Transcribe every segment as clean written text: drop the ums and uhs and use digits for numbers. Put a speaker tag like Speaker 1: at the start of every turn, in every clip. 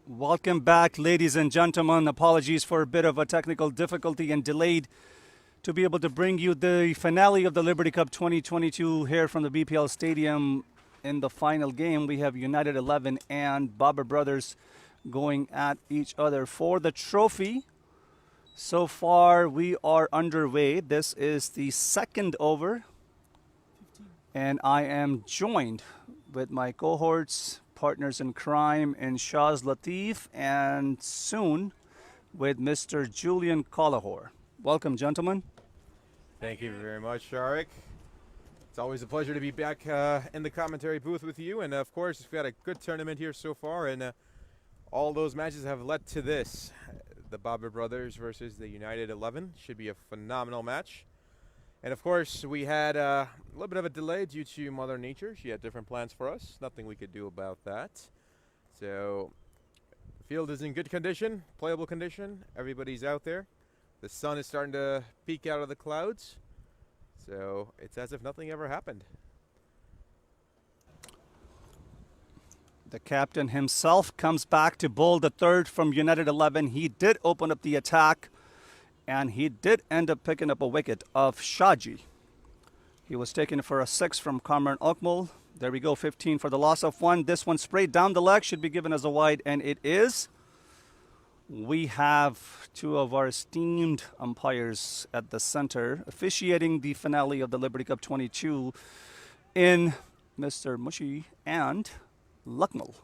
Speaker 1: Welcome back, ladies and gentlemen. Apologies for a bit of a technical difficulty and delayed to be able to bring you the finale of the Liberty Cup 2022 here from the BPL Stadium. In the final game, we have United 11 and Babur Brothers going at each other for the trophy. So far, we are underway. This is the second over, and I am joined with my cohorts, partners in crime, in Shaz Latif, and soon with Mr. Julian Collahor. Welcome, gentlemen.
Speaker 2: Thank you very much, Sharik. It's always a pleasure to be back in the commentary booth with you. And, of course, we've had a good tournament here so far, and all those matches have led to this. The Babur Brothers versus the United 11 should be a phenomenal match. And, of course, we had a little bit of a delay due to Mother Nature. She had different plans for us. Nothing we could do about that. So, the field is in good condition, playable condition. Everybody's out there. The sun is starting to peek out of the clouds. So, it's as if nothing ever happened.
Speaker 1: The captain himself comes back to bowl the third from United 11. He did open up the attack, and he did end up picking up a wicket of Shaji. He was taken for a 6 from Kamran Akmal. There we go, 15 for the loss of 1. This one sprayed down the leg, should be given as a wide, and it is. We have two of our esteemed umpires at the center officiating the finale of the Liberty Cup 22 in Mr. Mushi and Lucknow.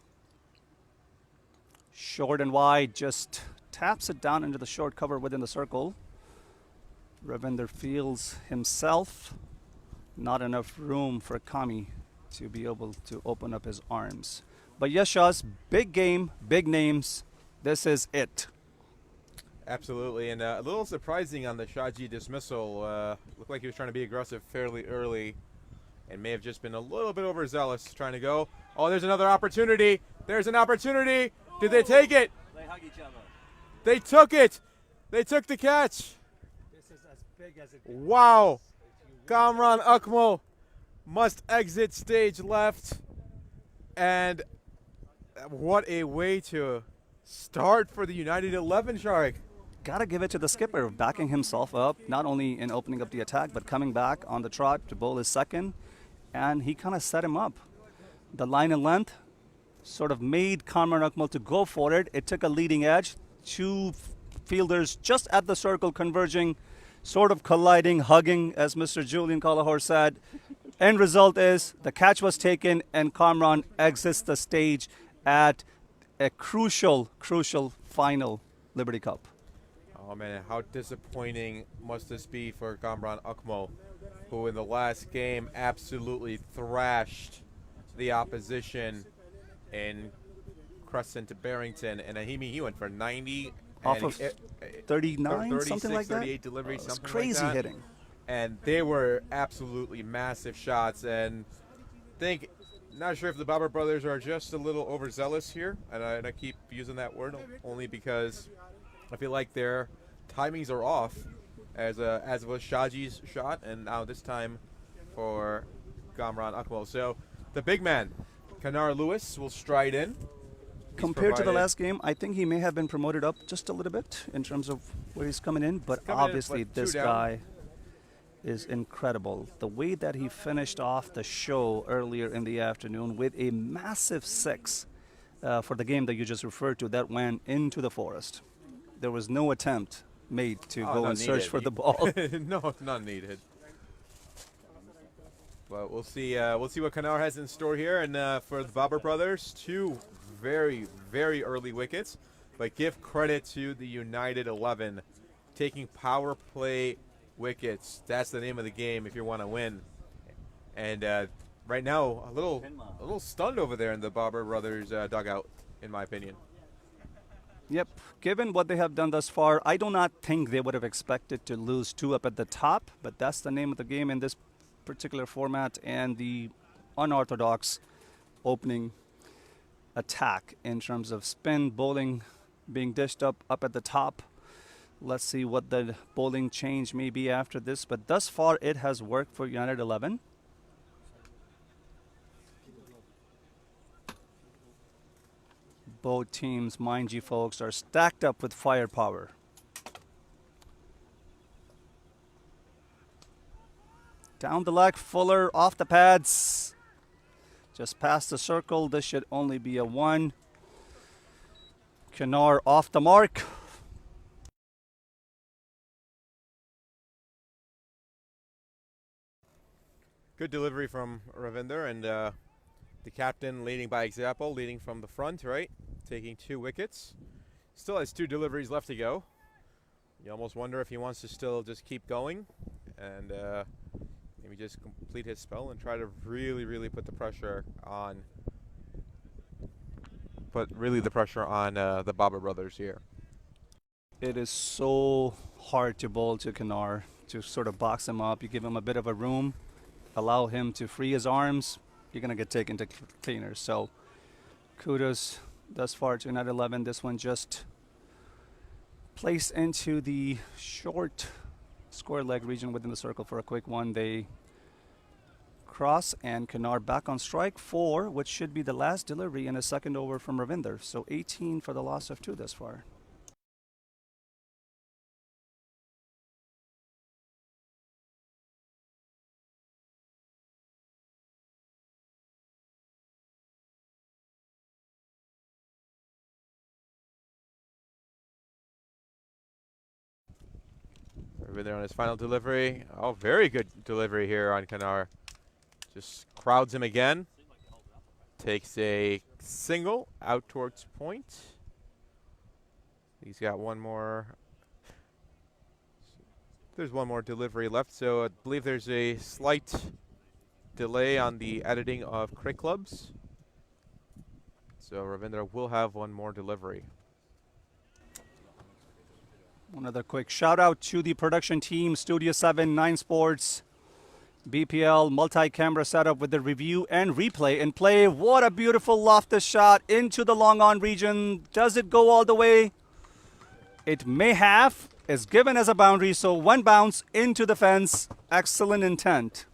Speaker 1: Short and wide, just taps it down into the short cover within the circle. Ravinder feels himself. Not enough room for Kami to be able to open up his arms. But yes, Shaz, big game, big names. This is it.
Speaker 2: Absolutely, and a little surprising on the Shaji dismissal. Looked like he was trying to be aggressive fairly early and may have just been a little bit overzealous trying to go. Oh, there's another opportunity. There's an opportunity. Did they take it?
Speaker 1: They hug each other.
Speaker 2: They took it. They took the catch.
Speaker 1: This is as big as it
Speaker 2: Wow. Kamran Akmal must exit stage left. And what a way to start for the United 11, Sharik.
Speaker 1: Gotta give it to the skipper, backing himself up, not only in opening up the attack, but coming back on the trot to bowl his second. And he kind of set him up. The line and length sort of made Kamran Akmal to go for it. It took a leading edge. Two fielders just at the circle converging, sort of colliding, hugging, as Mr. Julian Collahor said. End result is the catch was taken and Kamran exits the stage at a crucial final Liberty Cup.
Speaker 2: Oh man, how disappointing must this be for Kamran Akmal, who in the last game absolutely thrashed the opposition in Crescent to Barrington, and he went for 90
Speaker 1: Off of 39,
Speaker 2: 36,
Speaker 1: something like that?
Speaker 2: 38 deliveries,
Speaker 1: It's
Speaker 2: something
Speaker 1: crazy
Speaker 2: like that.
Speaker 1: hitting.
Speaker 2: And they were absolutely massive shots, and not sure if the Babur brothers are just a little overzealous here, and I keep using that word only because I feel like their timings are off, as was Shaji's shot, and now this time for Kamran Akmal. So the big man, Kanar Lewis, will stride in.
Speaker 1: Compared to the last game, I think he may have been promoted up just a little bit in terms of where he's coming in, but obviously this guy is incredible. The way that he finished off the show earlier in the afternoon with a massive 6 for the game that you just referred to that went into the forest. There was no attempt made to go and search for the ball.
Speaker 2: No, none needed. But we'll see what Kanar has in store here, and for the Babur brothers, 2 very, very early wickets. But give credit to the United 11 taking power play wickets. That's the name of the game if you want to win. And right now, a little stunned over there in the Babur brothers dugout, in my opinion.
Speaker 1: Yep. Given what they have done thus far, I do not think they would have expected to lose 2 up at the top, but that's the name of the game in this particular format, and the unorthodox opening attack in terms of spin bowling being dished up at the top. Let's see what the bowling change may be after this, but thus far it has worked for United 11. Both teams, mind you folks, are stacked up with firepower. Down the leg, Fuller off the pads. Just past the circle. This should only be a 1. Kennar off the mark.
Speaker 2: Good delivery from Ravinder, and the captain leading by example, leading from the front, right? Taking 2 wickets. Still has 2 deliveries left to go. You almost wonder if he wants to still just keep going and maybe just complete his spell and try to really put the pressure on the Baba brothers here.
Speaker 1: It is so hard to bowl to Kennar, to sort of box him up. You give him a bit of a room, allow him to free his arms, you're going to get taken to cleaners. So kudos thus far to United 11. This one just placed into the short square leg region within the circle for a quick one. They cross, and Kennar back on strike for what should be the last delivery in a second over from Ravinder. So 18 for the loss of 2 thus far.
Speaker 2: Ravinder on his final delivery. Oh, very good delivery here on Kennar. Just crowds him again. Takes a single out towards point. He's got one more. There's one more delivery left, so I believe there's a slight delay on the editing of Crick Clubs. So Ravinder will have one more delivery.
Speaker 1: Another quick shout out to the production team, Studio 7, 9 Sports, BPL multi-camera setup with the review and replay in play. What a beautiful lofted shot into the long on region. Does it go all the way? It may have. Is given as a boundary, so 1 bounce into the fence. Excellent intent.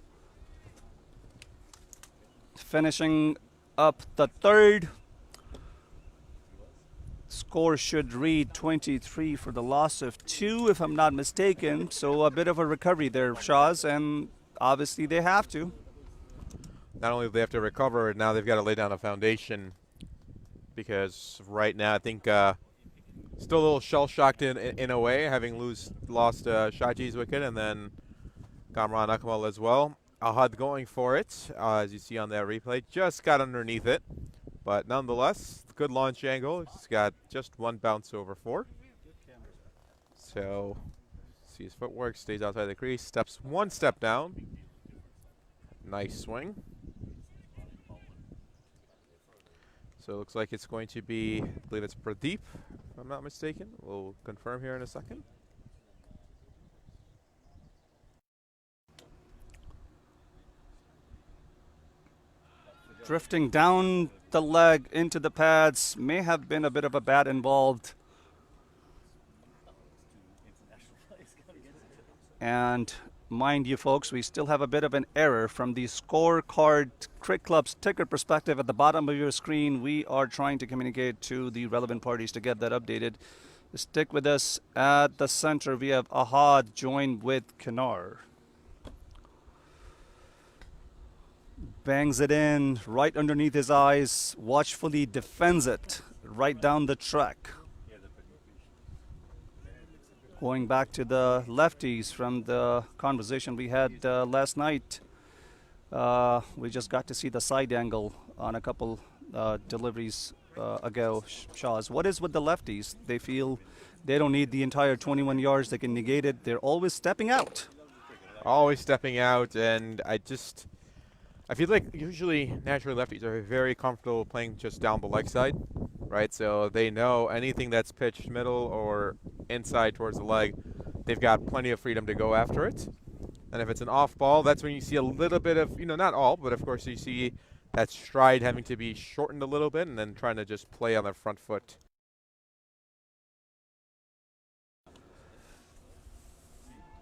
Speaker 1: Finishing up the 3rd. Score should read 23 for the loss of 2, if I'm not mistaken. So a bit of a recovery there, Shaz, and obviously they have to.
Speaker 2: Not only do they have to recover, now they've got to lay down a foundation, because right now I think still a little shell-shocked in a way, having lost Shaji's wicket and then Kamran Akmal as well. Ahad going for it, as you see on that replay. Just got underneath it, but nonetheless, good launch angle. He's got just 1 bounce over 4. So, see his footwork, stays outside the crease, steps 1 step down. Nice swing. So it looks like it's going to be, I believe it's Pradeep, if I'm not mistaken. We'll confirm here in a second.
Speaker 1: Drifting down the leg into the pads. May have been a bit of a bat involved. And mind you folks, we still have a bit of an error from the scorecard Crick Club's ticker perspective at the bottom of your screen. We are trying to communicate to the relevant parties to get that updated. Stick with us. At the center, we have Ahad joined with Kennar. Bangs it in right underneath his eyes, watchfully defends it right down the track. Going back to the lefties from the conversation we had last night, we just got to see the side angle on a couple deliveries ago. Shaz, what is with the lefties? They feel they don't need the entire 21 yards. They can negate it. They're always stepping out.
Speaker 2: Always stepping out, and I feel like usually naturally lefties are very comfortable playing just down the leg side, right? So they know anything that's pitched middle or inside towards the leg, they've got plenty of freedom to go after it. And if it's an off ball, that's when you see a little bit of, not all, but of course you see that stride having to be shortened a little bit and then trying to just play on the front foot.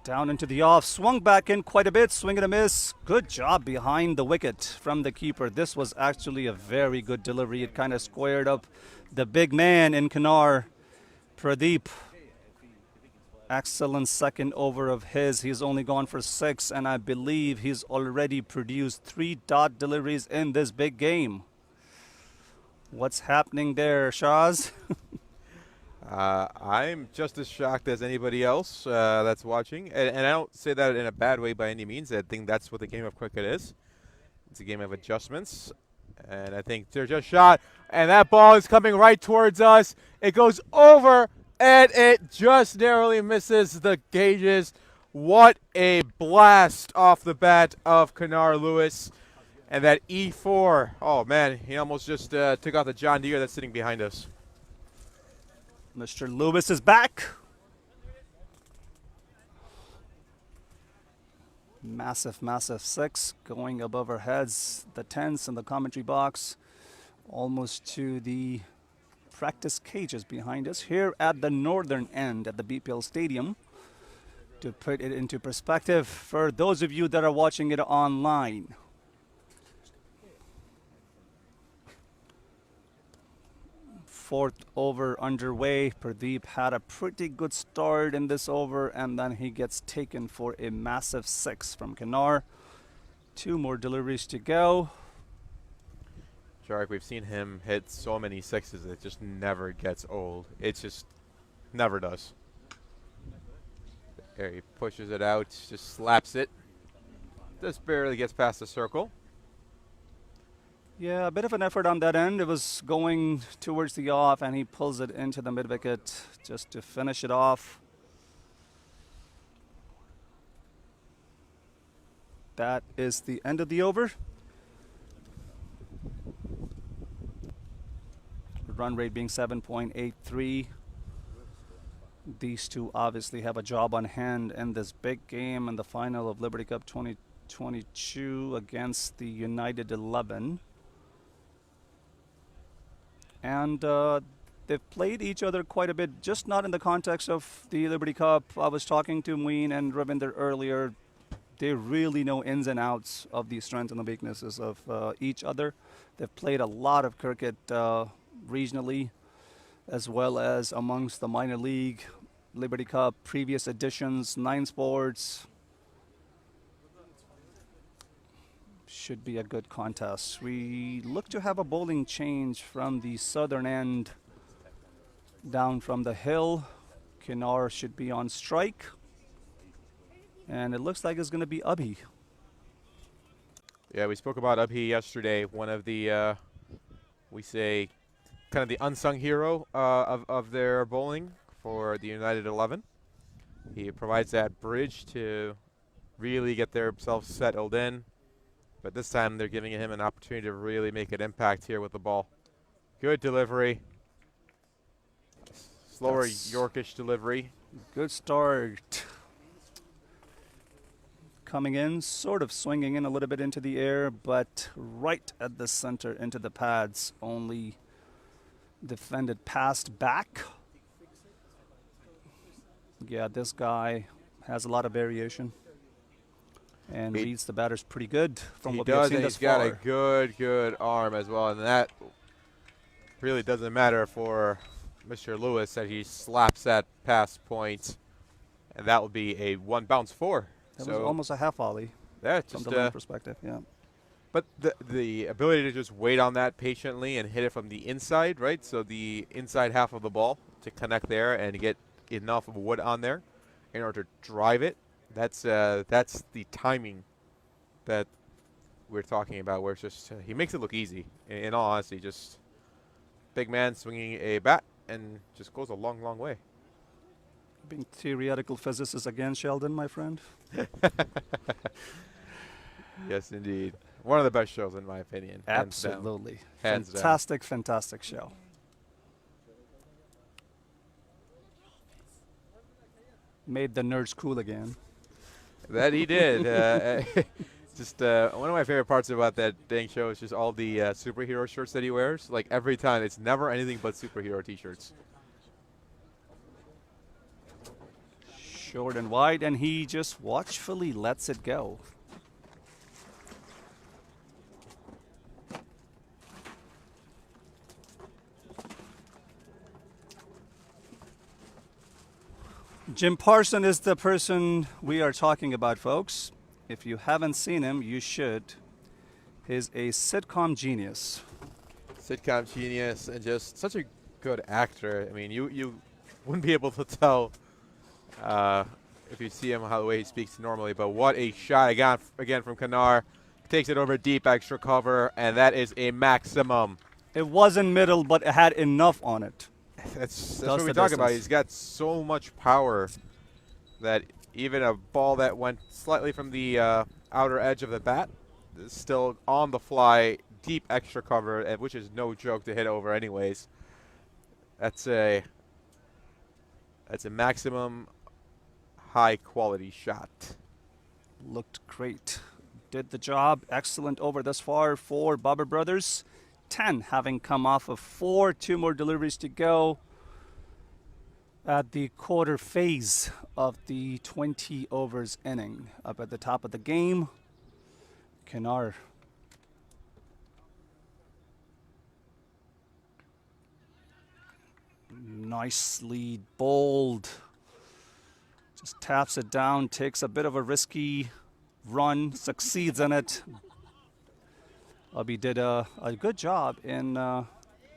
Speaker 1: Down into the off, swung back in quite a bit, swing and a miss. Good job behind the wicket from the keeper. This was actually a very good delivery. It kind of squared up the big man in Kanhar, Pradeep. Excellent second over of his. He's only gone for 6, and I believe he's already produced 3 dot deliveries in this big game. What's happening there, Shaz?
Speaker 2: I'm just as shocked as anybody else that's watching, and I don't say that in a bad way by any means. I think that's what the game of cricket is. It's a game of adjustments, and I think they're just shot, and that ball is coming right towards us. It goes over, and it just narrowly misses the gauges. What a blast off the bat of Kanhar Lewis. And that E4, oh man, he almost just took out the John Deere that's sitting behind us.
Speaker 1: Mr. Lewis is back. Massive, massive 6 going above our heads. The 10s in the commentary box, almost to the practice cages behind us here at the northern end at the BPL Stadium. To put it into perspective for those of you that are watching it online. Fourth over underway. Pradeep had a pretty good start in this over, and then he gets taken for a massive 6 from Kanhar. 2 more deliveries to go.
Speaker 2: Shark, we've seen him hit so many 6s, it just never gets old. It just never does. There he pushes it out, just slaps it. Just barely gets past the circle.
Speaker 1: Yeah, a bit of an effort on that end. It was going towards the off, and he pulls it into the mid wicket just to finish it off. That is the end of the over. Run rate being 7.83. These two obviously have a job on hand in this big game in the final of Liberty Cup 2022 against the United 11. And they've played each other quite a bit, just not in the context of the Liberty Cup. I was talking to Muin and Ravinder earlier. They really know ins and outs of the strengths and the weaknesses of each other. They've played a lot of cricket regionally, as well as amongst the minor league, Liberty Cup, previous editions, 9 sports. Should be a good contest. We look to have a bowling change from the southern end down from the hill. Kanhar should be on strike. And it looks like it's going to be Abhi.
Speaker 2: Yeah, we spoke about Abhi yesterday, one of the, we say, kind of the unsung hero of their bowling for the United 11. He provides that bridge to really get themselves settled in. But this time they're giving him an opportunity to really make an impact here with the ball. Good delivery. Slower Yorkish delivery.
Speaker 1: Good start. Coming in, sort of swinging in a little bit into the air, but right at the center into the pads. Only defended past back. Yeah, this guy has a lot of variation. And reads the batters pretty good from what we've seen thus far.
Speaker 2: He's got a good arm as well, and that really doesn't matter for Mr. Lewis that he slaps that pass point, and that will be a 1 bounce 4.
Speaker 1: That was almost a half volley.
Speaker 2: That's
Speaker 1: from
Speaker 2: just
Speaker 1: the line perspective, yeah.
Speaker 2: But the ability to just wait on that patiently and hit it from the inside, right? So the inside half of the ball to connect there and get enough of wood on there in order to drive it. That's the timing that we're talking about, where it's just he makes it look easy. In all honesty, just big man swinging a bat and just goes a long, long way.
Speaker 1: Being theoretical physicist again, Sheldon, my friend.
Speaker 2: Yes, indeed. One of the best shows, in my opinion.
Speaker 1: Absolutely.
Speaker 2: Hands down.
Speaker 1: Fantastic, fantastic show. Made the nerds cool again.
Speaker 2: That he did. Just one of my favorite parts about that dang show is just all the superhero shirts that he wears. Like every time, it's never anything but superhero T-shirts.
Speaker 1: Short and wide, and he just watchfully lets it go. Jim Parson is the person we are talking about, folks. If you haven't seen him, you should. He's a sitcom genius.
Speaker 2: Sitcom genius and just such a good actor. I mean, you wouldn't be able to tell if you see him how the way he speaks normally, but what a shot again from Kanar. Takes it over deep, extra cover, and that is a maximum.
Speaker 1: It wasn't middle, but it had enough on it.
Speaker 2: That's
Speaker 1: Does
Speaker 2: what we
Speaker 1: the
Speaker 2: talk about.
Speaker 1: distance.
Speaker 2: He's got so much power that even a ball that went slightly from the outer edge of the bat is still on the fly, deep extra cover, which is no joke to hit over anyways. That's a maximum high quality shot.
Speaker 1: Looked great. Did the job. Excellent over thus far for Bobber Brothers. 10 having come off of 4. 2 more deliveries to go at the quarter phase of the 20 overs inning. Up at the top of the game, Kanar. Nicely bowled. Just taps it down, takes a bit of a risky run, succeeds in it. Abhi did a good job in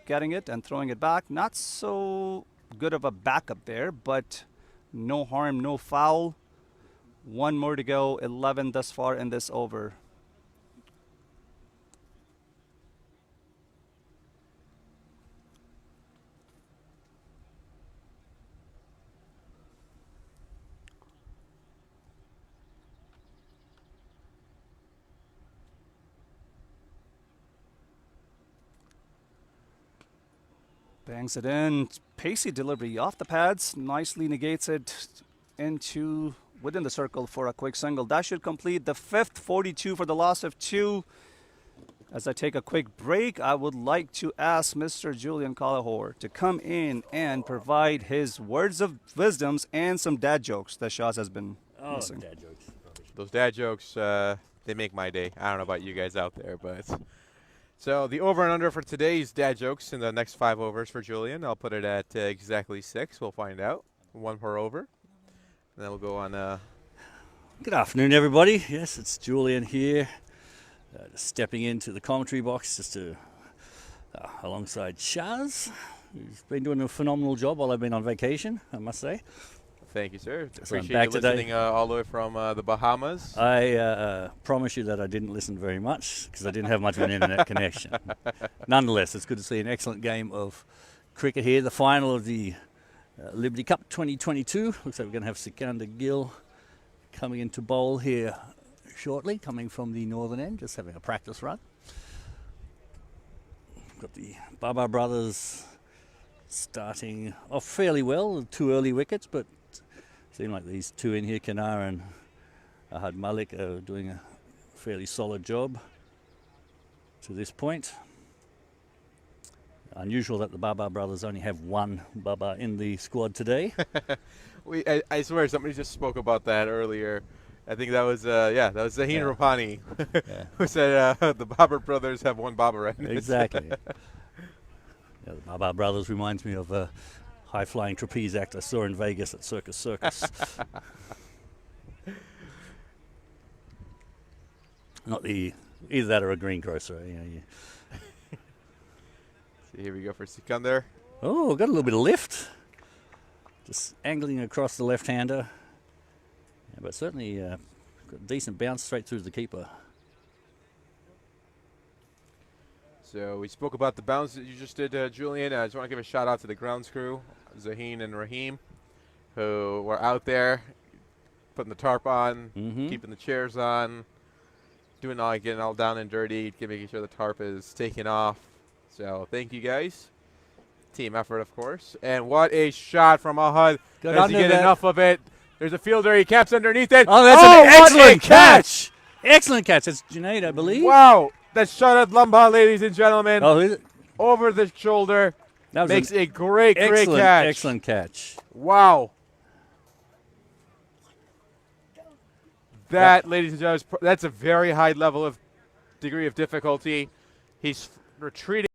Speaker 1: getting it and throwing it back. Not so good of a backup there, but no harm, no foul. 1 more to go, 11 thus far in this over. Bangs it in. Pacey delivery off the pads. Nicely negates it into within the circle for a quick single. That should complete the 5th 42 for the loss of 2. As I take a quick break, I would like to ask Mr. Julian Kalahor to come in and provide his words of wisdoms and some dad jokes that Shaz has been missing.
Speaker 3: Dad jokes. Rubbish.
Speaker 2: Those dad jokes, they make my day. I don't know about you guys out there, but so the over and under for today's dad jokes in the next 5 overs for Julian, I'll put it at exactly 6. We'll find out. 1 per over. And then we'll go on.
Speaker 3: Good afternoon, everybody. Yes, it's Julian here, just stepping into the commentary box just to alongside Shaz, who's been doing a phenomenal job while I've been on vacation, I must say.
Speaker 2: Thank you, sir.
Speaker 3: So I'm
Speaker 2: Appreciate
Speaker 3: back
Speaker 2: you
Speaker 3: today.
Speaker 2: listening all the way from the Bahamas.
Speaker 3: I promise you that I didn't listen very much because I didn't have much of an internet connection. Nonetheless, it's good to see an excellent game of cricket here. The final of the Liberty Cup 2022. Looks like we're going to have Sikandar Gill coming into bowl here shortly, coming from the northern end, just having a practice run. Got the Baba brothers starting off fairly well, 2 early wickets, but seem like these 2 in here, Kanar and Ahad Malik, are doing a fairly solid job to this point. Unusual that the Baba brothers only have 1 Baba in the squad today.
Speaker 2: I swear somebody just spoke about that earlier. I think that was that was Zaheen
Speaker 3: Yeah.
Speaker 2: Rapani
Speaker 3: Yeah.
Speaker 2: who said the Bobber brothers have 1 Bobber in it.
Speaker 3: Exactly. Yeah, the Baba brothers reminds me of a high-flying trapeze act I saw in Vegas at Circus Circus. Not either that or a greengrocer.
Speaker 2: So here we go for Sikandar.
Speaker 3: Oh, got a little bit of lift. Just angling across the left-hander. Yeah, but certainly got a decent bounce straight through the keeper.
Speaker 2: So we spoke about the bounce that you just did, Julian. I just want to give a shout out to the grounds crew, Zaheen and Raheem, who were out there putting the tarp on, keeping the chairs on, getting all down and dirty, making sure the tarp is taken off. So thank you guys. Team effort, of course. And what a shot from Ahad.
Speaker 3: Got
Speaker 2: Does he
Speaker 3: under
Speaker 2: get
Speaker 3: that.
Speaker 2: enough of it? There's a fielder. He caps underneath it.
Speaker 3: Oh, that's
Speaker 2: what
Speaker 3: an
Speaker 2: a
Speaker 3: excellent catch! Excellent catch. It's Junaid, I believe.
Speaker 2: Wow. That shot at Lumba, ladies and gentlemen.
Speaker 3: Oh, is it?
Speaker 2: Over the shoulder.
Speaker 3: That was
Speaker 2: Makes
Speaker 3: an
Speaker 2: a great
Speaker 3: excellent,
Speaker 2: catch.
Speaker 3: excellent catch.
Speaker 2: Wow. That, ladies and gentlemen, that's a very high level of degree of difficulty. He's retreating.